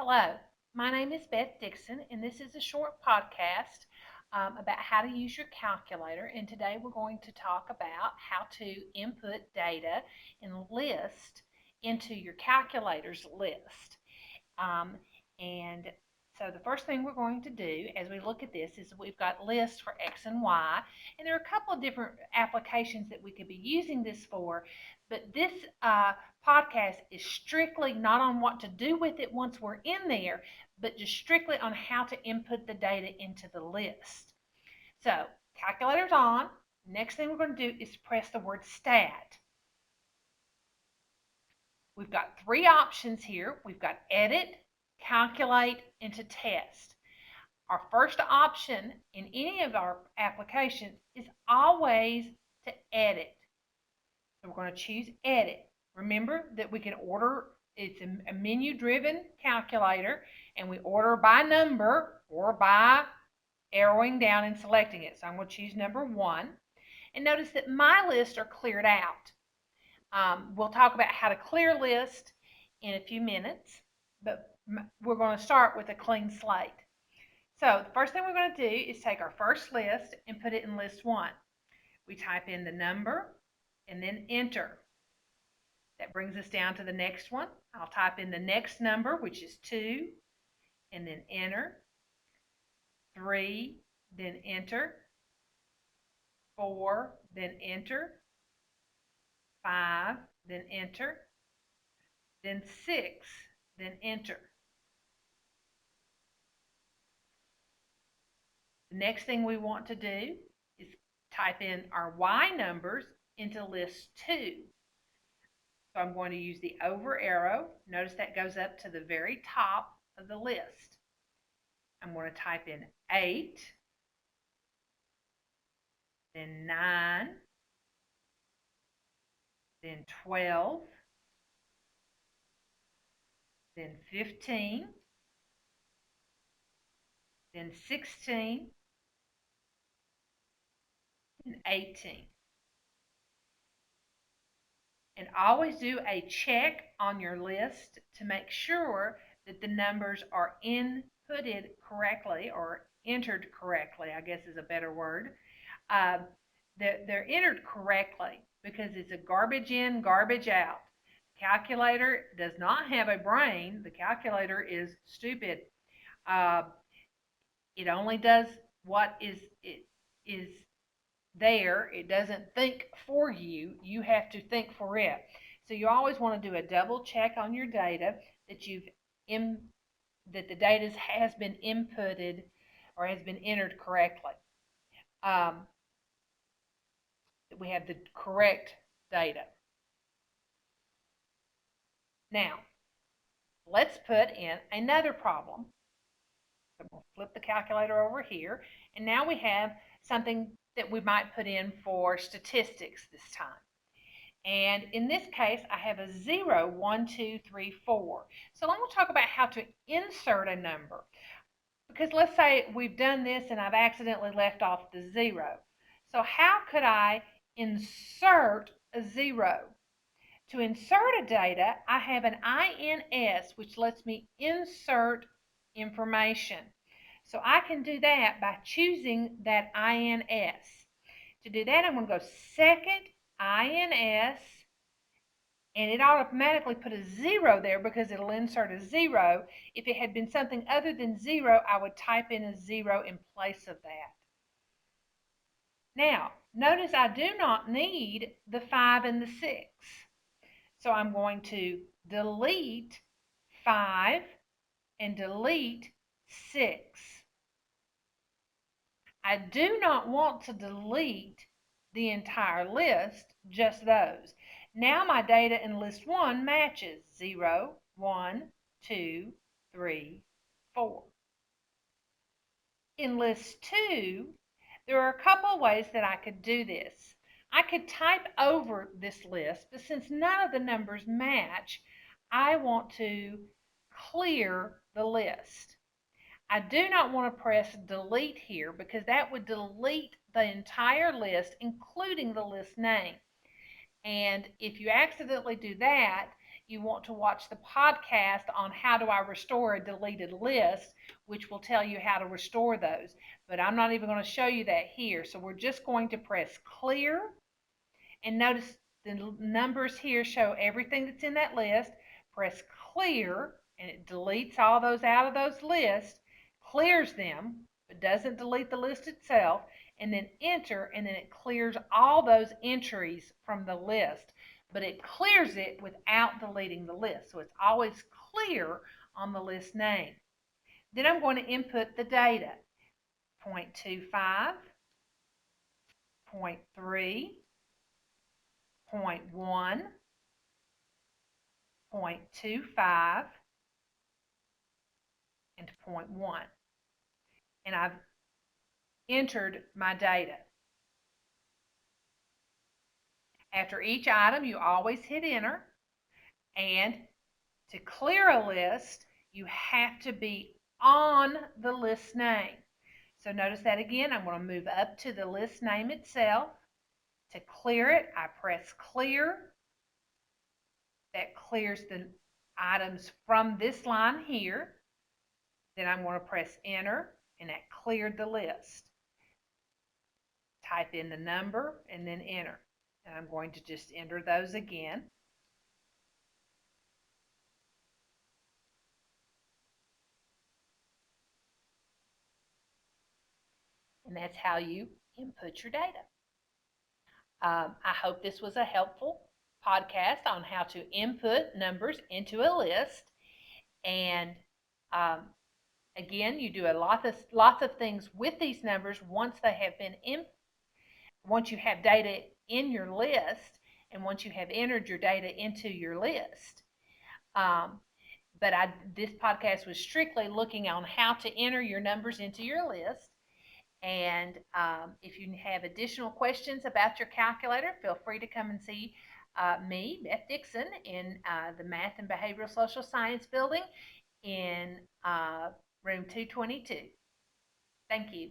Hello, my name is Beth Dixon, and this is a short podcast about how to use your calculator. And today we're going to talk about how to input data and list into your calculator's list. Um, and so the first thing we're going to do as we look at this is we've got lists for X and Y, and there are a couple of different applications that we could be using this for, but this podcast is strictly not on what to do with it once we're in there, but just strictly on how to input the data into the list. So calculator's on. Next thing we're going to do is press the word stat. We've got three options here. We've got edit, calculate, and to test. Our first option in any of our applications is always to edit. So we're going to choose edit. Remember that we can order, it's a menu-driven calculator, and we order by number or by arrowing down and selecting it. So I'm going to choose number 1. And notice that my lists are cleared out. We'll talk about how to clear list in a few minutes, but we're going to start with a clean slate. So the first thing we're going to do is take our first list and put it in list 1. We type in the number and then enter. That brings us down to the next one. I'll type in the next number, which is 2, and then enter. 3, then enter. 4, then enter. 5, then enter. Then 6, then enter. The next thing we want to do is type in our Y numbers into list 2. So I'm going to use the over arrow. Notice that goes up to the very top of the list. I'm going to type in 8, then 9, then 12, then 15, then 16, and 18. And always do a check on your list to make sure that the numbers are inputted correctly, or entered correctly, I guess is a better word. They're entered correctly because it's a garbage in, garbage out. Calculator does not have a brain. The calculator is stupid. It only does what is there. It doesn't think for you. You have to think for it. So you always want to do a double check on your data that that the data has been inputted or has been entered correctly. That we have the correct data. Now, let's put in another problem. So we'll flip the calculator over here, and now we have something that we might put in for statistics this time. And in this case, I have a 0, 1, 2, 3, 4. So I'm going to talk about how to insert a number. Because let's say we've done this and I've accidentally left off the 0. So how could I insert a 0? To insert a data, I have an INS, which lets me insert information. So I can do that by choosing that INS. To do that, I'm going to go second INS, and it automatically put a 0 there because it'll insert a 0. If it had been something other than 0, I would type in a 0 in place of that. Now, notice I do not need the 5 and the 6. So I'm going to delete 5 and delete 6. I do not want to delete the entire list, just those. Now my data in list 1 matches 0, 1, 2, 3, 4. In list 2, there are a couple of ways that I could do this. I could type over this list, but since none of the numbers match, I want to clear the list. I do not want to press delete here because that would delete the entire list, including the list name. And if you accidentally do that, you want to watch the podcast on how do I restore a deleted list, which will tell you how to restore those. But I'm not even going to show you that here. So we're just going to press clear, and notice the numbers here show everything that's in that list. Press clear, and it deletes all those out of those lists, clears them, but doesn't delete the list itself, and then enter, and then it clears all those entries from the list, but it clears it without deleting the list. So it's always clear on the list name. Then I'm going to input the data. 0.25, 0.3, 0.1, 0.25, and 0.1. And I've entered my data. After each item, you always hit enter. And to clear a list, you have to be on the list name. So notice that again. I'm going to move up to the list name itself. To clear it, I press clear. That clears the items from this line here. Then I'm going to press enter, and that cleared the list. Type in the number and then enter. And I'm going to just enter those again. And that's how you input your data. I hope this was a helpful podcast on how to input numbers into a list. And again, you do lots of things with these numbers once they have been once you have data in your list, and once you have entered your data into your list. But this podcast was strictly looking on how to enter your numbers into your list. And if you have additional questions about your calculator, feel free to come and see me, Beth Dixon, in the Math and Behavioral Social Science building in room 222. Thank you.